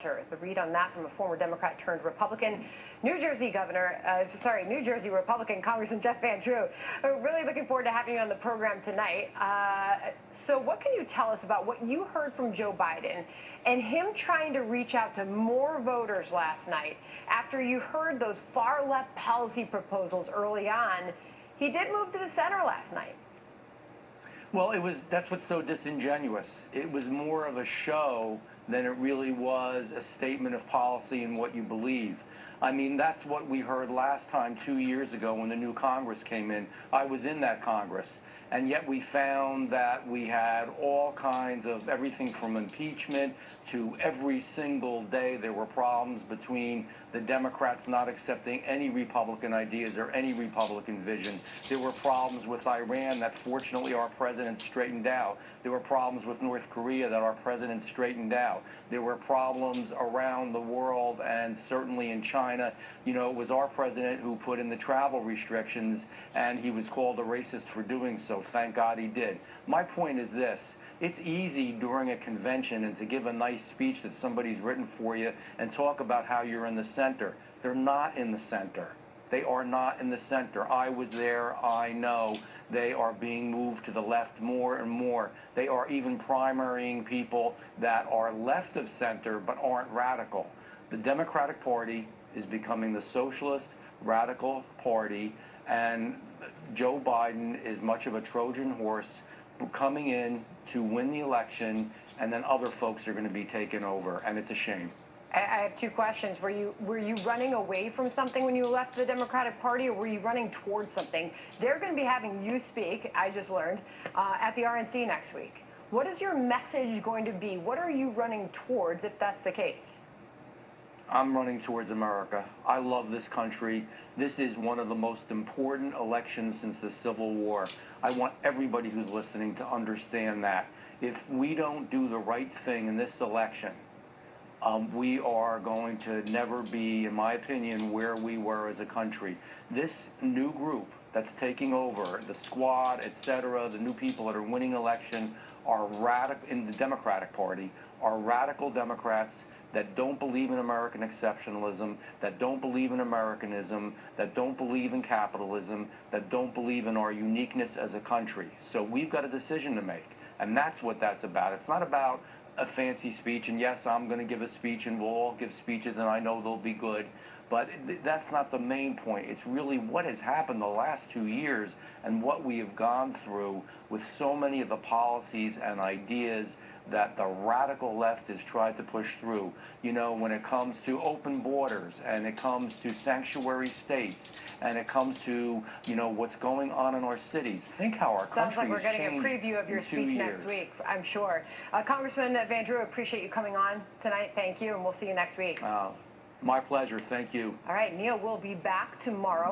The read on that from a former Democrat turned Republican, New Jersey Republican Congressman Jeff Van Drew. Really looking forward to having you on the program tonight. So what can you tell us about what you heard from Joe Biden and him trying to reach out to more voters last night after you heard those far left policy proposals early on? He did move to the center last night. Well, that's what's so disingenuous. It was more of a show than it really was a statement of policy and what you believe. I mean, that's what we heard last time 2 years ago when the new Congress came in. I was in that Congress. And yet we found that we had all kinds of everything from impeachment to every single day there were problems between the Democrats not accepting any Republican ideas or any Republican vision. There were problems with Iran that fortunately our president straightened out. There were problems with North Korea that our president straightened out. There were problems around the world and certainly in China. You know, it was our president who put in the travel restrictions and he was called a racist for doing so. Thank God he did. My point is this. It's easy during a convention and to give a nice speech that somebody's written for you and talk about how you're in the center. They're not in the center. They are not in the center. I was there. I know. They are being moved to the left more and more. They are even primarying people that are left of center but aren't radical. The Democratic Party is becoming the socialist radical party, and Joe Biden is much of a Trojan horse coming in to win the election, and then other folks are going to be taken over, and it's a shame. I have two questions. Were you running away from something when you left the Democratic Party, or were you running towards something? They're going to be having you speak, I just learned, at the RNC next week. What is your message going to be? What are you running towards if that's the case? I'm running towards America. I love this country. This is one of the most important elections since the Civil War. I want everybody who's listening to understand that. If we don't do the right thing in this election, we are going to never be, in my opinion, where we were as a country. This new group that's taking over, the squad, etc., the new people that are winning election are radical in the Democratic Party, are radical Democrats that don't believe in American exceptionalism, that don't believe in Americanism, that don't believe in capitalism, that don't believe in our uniqueness as a country. So we've got a decision to make, and that's what that's about. It's not about a fancy speech, and yes, I'm going to give a speech, and we'll all give speeches, and I know they'll be good, but that's not the main point. It's really what has happened the last 2 years and what we have gone through with so many of the policies and ideas that the radical left has tried to push through. You know, when it comes to open borders, and it comes to sanctuary states, and it comes to, you know, what's going on in our cities. Think how our country has changed. Sounds like we're getting a preview of your speech next week, I'm sure. Congressman Van Drew, appreciate you coming on tonight. Thank you, and we'll see you next week. My pleasure. Thank you. All right, Neil, we'll be back tomorrow.